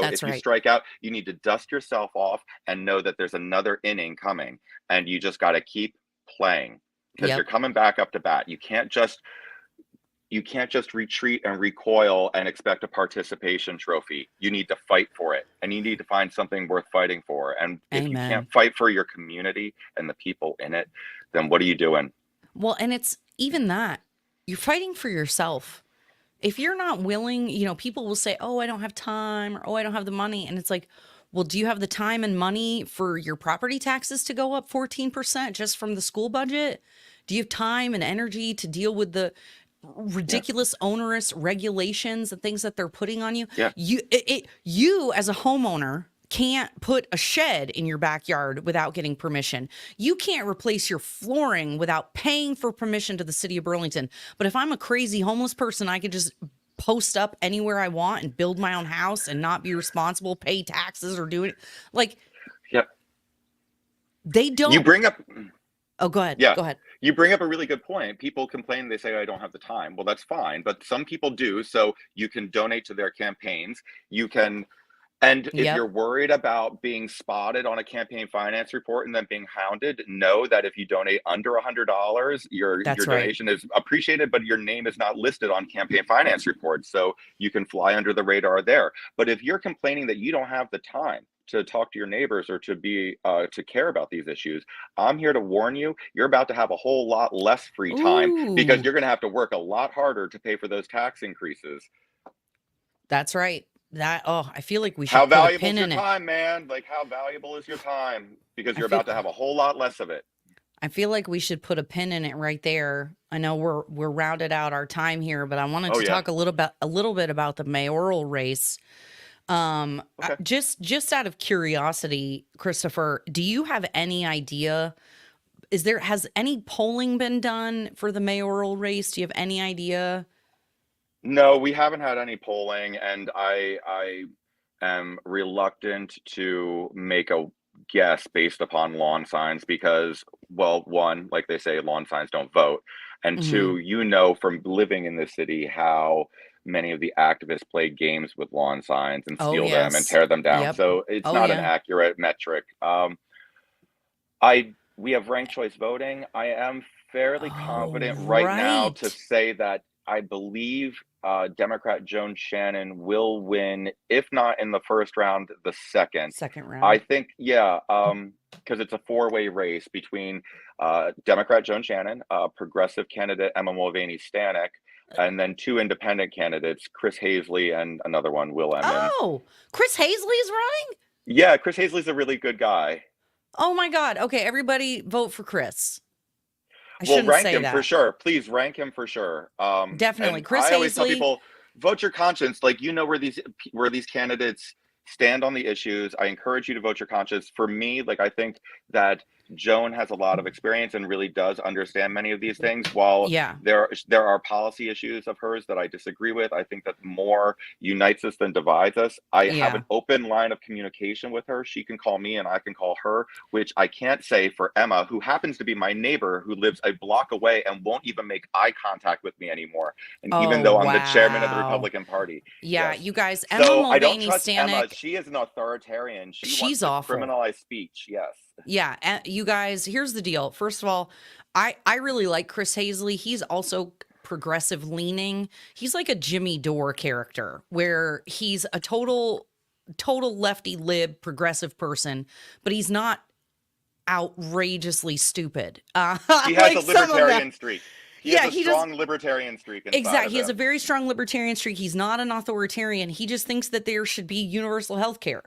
that's If you right. strike out, you need to dust yourself off and know that there's another inning coming, and you just got to keep playing because you're Yep. coming back up to bat. You can't just retreat and recoil and expect a participation trophy. You need to fight for it, and you need to find something worth fighting for. And if you can't Amen. fight for your community and the people in it, then what are you doing? Well, and it's even that you're fighting for yourself. If you're not willing, people will say, oh, I don't have time, or oh, I don't have the money. And it's like, well, do you have the time and money for your property taxes to go up 14% just from the school budget? Do you have time and energy to deal with the Yeah, ridiculous onerous regulations and things that they're putting on you? yeah, You as a homeowner can't put a shed in your backyard without getting permission. You can't replace your flooring without paying for permission to the city of Burlington. But if I'm a crazy homeless person, I could just post up anywhere I want and build my own house and not be responsible, pay taxes or do it. Like yeah. they You don't. bring up Oh, go ahead. Yeah, Go ahead. you bring up a really good point. People complain, they say, I don't have the time. Well, that's fine, but some people do. So you can donate to their campaigns. You can, and if Yep. you're worried about being spotted on a campaign finance report and then being hounded, know that if you donate under $100, your That's right. donation is appreciated, but your name is not listed on campaign finance reports. So you can fly under the radar there. But if you're complaining that you don't have the time to talk to your neighbors or to care about these issues, I'm here to warn you, you're about to have a whole lot less free time because Ooh, you're going to have to work a lot harder to pay for those tax increases. that's right. I feel like we How should put a valuable is pin your in it. time, man? Like, how valuable is your time? Because I you're feel about to have a whole lot less of it. I feel like we should put a pin in it right there. I know we're rounded out our time here, but I wanted Oh, to yeah. talk a little bit about the mayoral race. Okay. Just out of curiosity, Christopher, do you have any idea? Has any polling been done for the mayoral race? Do you have any idea? No, we haven't had any polling, and I am reluctant to make a guess based upon lawn signs because, well, one, like they say, lawn signs don't vote, and Hmm. two, from living in the city how many of the activists play games with lawn signs and Oh steal them and yes. tear them down. Yep. So it's Oh not an yeah. accurate metric. I we have ranked choice voting. I am fairly Oh confident right now to right. say that I believe Democrat Joan Shannon will win, if not in the first round, the second. Second I round. think, yeah, because it's a four-way race between Democrat Joan Shannon, progressive candidate Emma Mulvaney Stanek, and then two independent candidates, Chris Hazley and another one, Will Emmons. Oh, Chris Hazley is running? Yeah, Chris Hazley's a really good guy. Oh my God. Okay, everybody vote for Chris. I Well, shouldn't rank say him for that. sure. Please rank him for sure. Definitely. And Chris I always tell Hazley. people, vote your conscience. Like, you know where these candidates stand on the issues. I encourage you to vote your conscience. For me, like, I think that Joan has a lot of experience and really does understand many of these things. While Yeah. there are policy issues of hers that I disagree with, I think that more unites us than divides us. I have Yeah. an open line of communication with her. She can call me and I can call her, which I can't say for Emma, who happens to be my neighbor who lives a block away and won't even make eye contact with me anymore. And even Oh, though I'm the chairman of the wow. Republican Party, Yeah, yes. you guys, Emma So I don't Mulvaney trust Emma. Stanek, She is an authoritarian. She wants she's to awful. criminalize speech. Yes. Yeah, you guys, here's the deal. First of all, I really like Chris Hazley. He's also progressive leaning. He's like a Jimmy Dore character where he's a total lefty lib progressive person, but he's not outrageously stupid. He has Like a some of them. libertarian streak. He Yeah, has a he does. strong libertarian streak inside Exactly. of He has a him. very strong libertarian streak. He's not an authoritarian. He just thinks that there should be universal health care.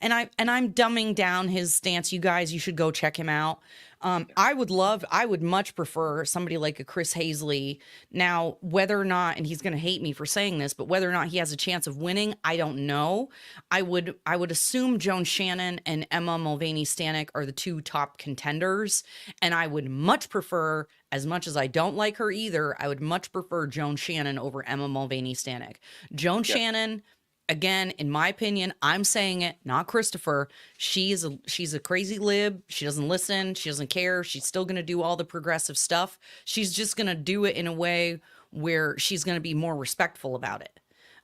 And I'm dumbing down his stance. You guys, you should go check him out. I would much prefer somebody like a Chris Hazley. Now, whether or not, and he's going to hate me for saying this, but whether or not he has a chance of winning, I don't know. I would assume Joan Shannon and Emma Mulvaney Stanek are the two top contenders, and I would much prefer, as much as I don't like her either, I would much prefer Joan Shannon over Emma Mulvaney Stanek. Joan Yes. Shannon, again, in my opinion, I'm saying it, not Christopher. She's a crazy lib. She doesn't listen. She doesn't care. She's still going to do all the progressive stuff. She's just going to do it in a way where she's going to be more respectful about it.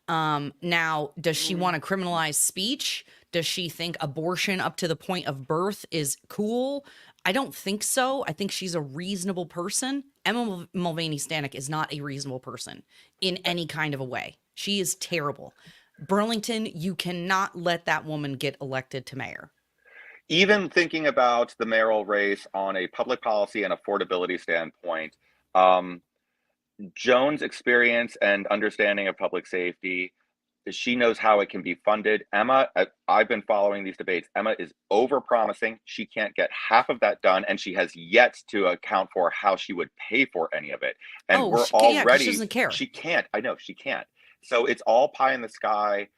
Now, does she want to criminalize speech? Does she think abortion up to the point of birth is cool? I don't think so. I think she's a reasonable person. Emma Mulvaney Stanek is not a reasonable person in any kind of a way. She is terrible. Burlington, you cannot let that woman get elected to mayor. Even thinking about the mayoral race on a public policy and affordability standpoint, um, Joan's experience and understanding of public safety, she knows how it can be funded. Emma, I've been following these debates. Emma is over promising. She can't get half of that done, and she has yet to account for how she would pay for any of it. And Oh, we're yeah, because she already, doesn't care. she can't. I know she can't. So it's all pie in the sky,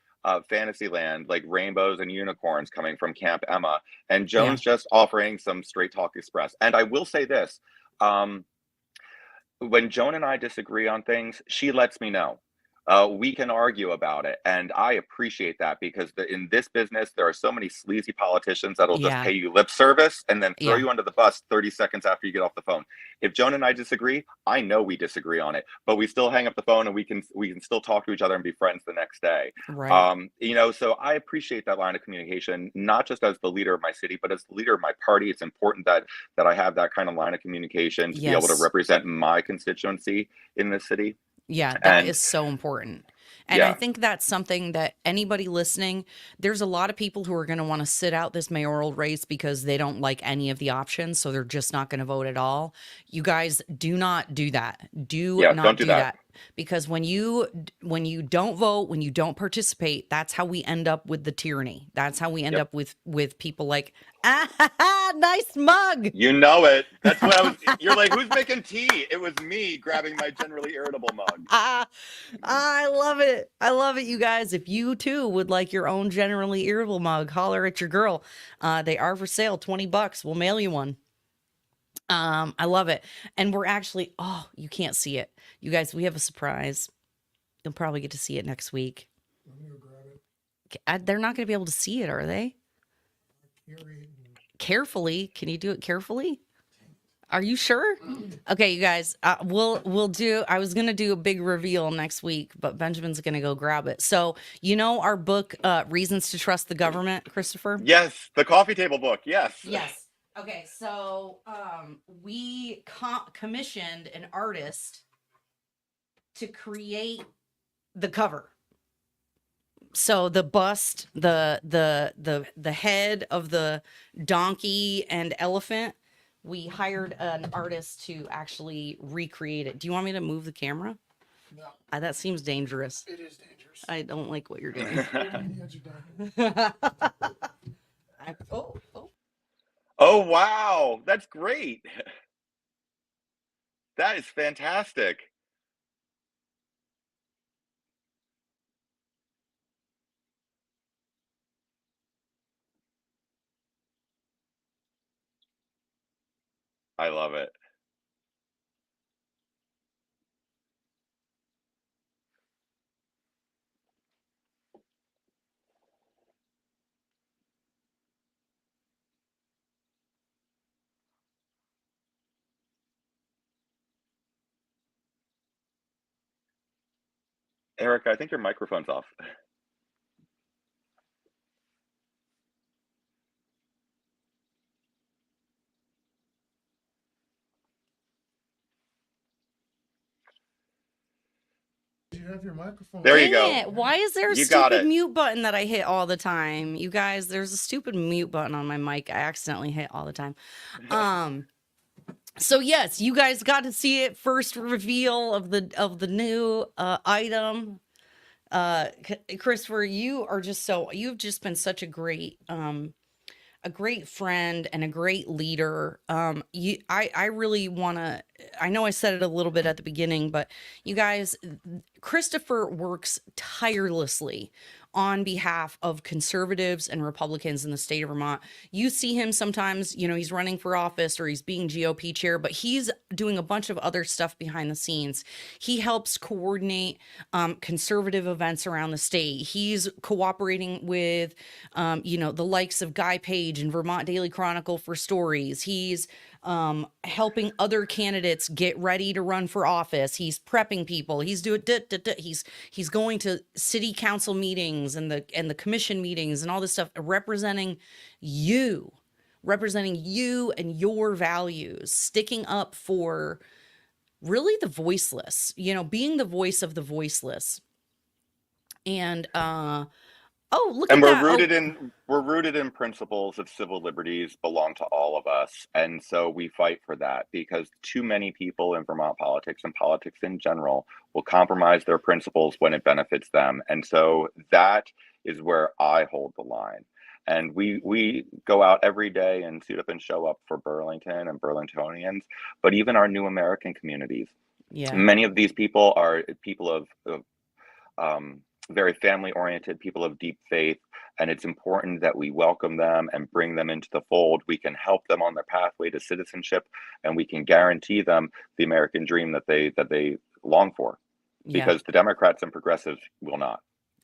fantasy land, like rainbows and unicorns coming from Camp Emma. And Yeah. Joan's just offering some straight talk express. And I will say this. When Joan and I disagree on things, she lets me know. We can argue about it, and I appreciate that because in this business, there are so many sleazy politicians that'll just Yeah. pay you lip service and then throw Yeah. you under the bus 30 seconds after you get off the phone. If Joan and I disagree, I know we disagree on it, but we still hang up the phone and we can still talk to each other and be friends the next day. Right. So I appreciate that line of communication, not just as the leader of my city, but as the leader of my party. It's important that I have that kind of line of communication to be able to Yes. represent my constituency in this city. Yeah, that And is so important. And I yeah, think that's something that anybody listening, there's a lot of people who are going to want to sit out this mayoral race because they don't like any of the options. So they're just not going to vote at all. You guys do not do that. Do yeah, not don't do do that. that. Because when you don't vote, when you don't participate, that's how we end up with the tyranny. That's how we end Yep. up with people like, nice mug. You know it. That's what I was. You're like, who's making tea? It was me grabbing my generally irritable mug. I love it. I love it, you guys. If you too would like your own generally irritable mug, holler at your girl. They are for sale, $20. We'll mail you one. I love it. And we're actually, oh, you can't see it. You guys, we have a surprise. You'll probably get to see it next week. I'm gonna grab it, They're not going to be able to see it, are they? carry it, and Carefully. Can you do it carefully? Are you sure? Okay, you guys, we'll do, I was going to do a big reveal next week, but Benjamin's going to go grab it. So, you know, our book, Reasons to Trust the Government, Christopher? Yes, the coffee table book. Yes. Yes. Okay, so we commissioned an artist to create the cover. So the bust, the head of the donkey and elephant, we hired an artist to actually recreate it. Do you want me to move the camera? No, That seems dangerous. it is dangerous. I don't like what you're doing. Right on the edge of dying. Oh. Oh, wow. That's great. That is fantastic. I love it. Ericka, I think your microphone's off. You have your microphone. There you Dang go. it. Why is there a You got stupid it. mute button that I hit all the time? You guys, there's a stupid mute button on my mic I accidentally hit all the time. So yes, you guys got to see it, first reveal of the new item. Christopher, you've just been such a great friend and a great leader. I really want to, I know I said it a little bit at the beginning, but you guys, Christopher works tirelessly on behalf of conservatives and Republicans in the state of Vermont. You see him sometimes, he's running for office or he's being GOP chair, but he's doing a bunch of other stuff behind the scenes. He helps coordinate conservative events around the state. He's cooperating with, the likes of Guy Page and Vermont Daily Chronicle for stories. He's helping other candidates get ready to run for office. He's prepping people. He's doing he's going to city council meetings and the commission meetings and all this stuff, representing you and your values, sticking up for really the voiceless, being the voice of the voiceless. And look And at that. we're rooted in principles of civil liberties belong to all of us. And so we fight for that because too many people in Vermont politics and politics in general will compromise their principles when it benefits them. And so that is where I hold the line. And we go out every day and suit up and show up for Burlington and Burlingtonians, but even our new American communities. Yeah. Many of these people are people of very family oriented, people of deep faith, and it's important that we welcome them and bring them into the fold. We can help them on their pathway to citizenship, and we can guarantee them the American dream that they long for. Yeah. Because the Democrats and progressives will not.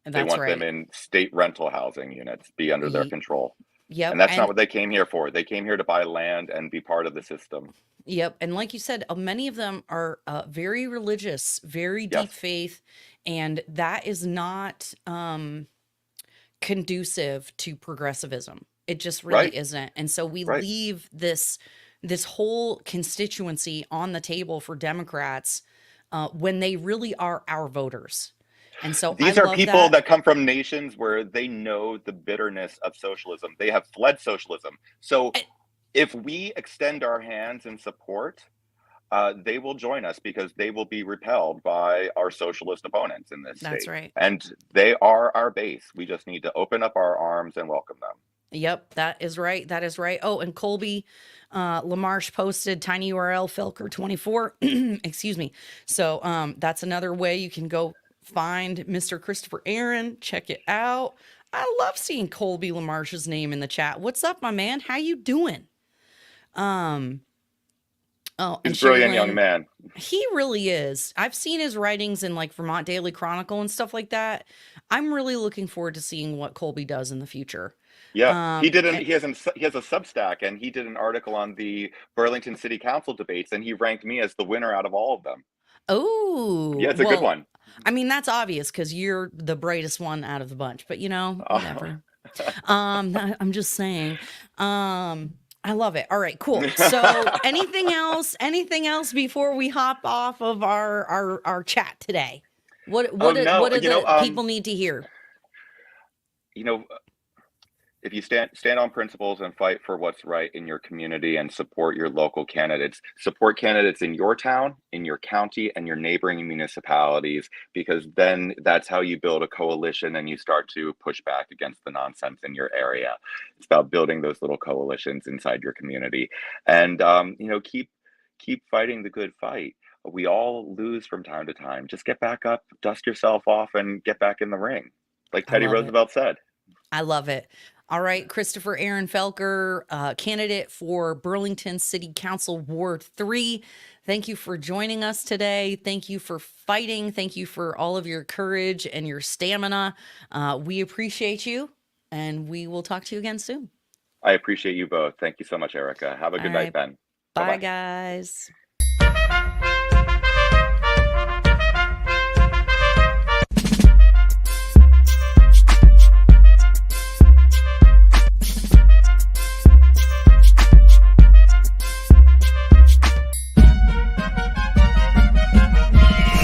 They That's want right. them in state rental housing units, be under their control. Yep. And that's not what they came here for. They came here to buy land and be part of the system. Yep. And like you said, many of them are very religious, very deep Yes. faith, and that is not conducive to progressivism. It just really Right. isn't. And so we Right. leave this whole constituency on the table for Democrats when they really are our voters. And so These I are love people that come from nations where they know the bitterness of socialism. They have fled socialism. So if we extend our hands in support, they will join us because they will be repelled by our socialist opponents in this state. That's right. And they are our base. We just need to open up our arms and welcome them. Yep, that is right. That is right. Oh, and Colby LaMarche posted tiny URL Felker 24. Excuse me. So that's another way you can go find Mr. Christopher Aaron. Check it out. I love seeing Colby LaMarche's name in the chat. What's up, my man? How you doing? Oh, he's a brilliant young man. He really is. I've seen his writings in like Vermont Daily Chronicle and stuff like that. I'm really looking forward to seeing what Colby does in the future. Yeah, he has a Substack, and he did an article on the Burlington City Council debates, and he ranked me as the winner out of all of them. Oh, yeah, it's a good one. I mean, that's obvious because you're the brightest one out of the bunch, but whatever. I'm just saying. I love it. All right, cool. So anything else? Anything else before we hop off of our chat today? What Oh what do- no, what do the people need to hear? you know, if you stand on principles and fight for what's right in your community and support your local candidates, support candidates in your town, in your county, and your neighboring municipalities, because then that's how you build a coalition and you start to push back against the nonsense in your area. It's about building those little coalitions inside your community, and keep fighting the good fight. We all lose from time to time. Just get back up, dust yourself off, and get back in the ring, like I Teddy love it. Roosevelt said. I love it. All right, Christopher Aaron Felker, candidate for Burlington City Council Ward 3. Thank you for joining us today. Thank you for fighting. Thank you for all of your courage and your stamina. We appreciate you, and we will talk to you again soon. I appreciate you both. Thank you so much, Ericka. Have a All good night, right. Ben. Bye Bye, bye. guys.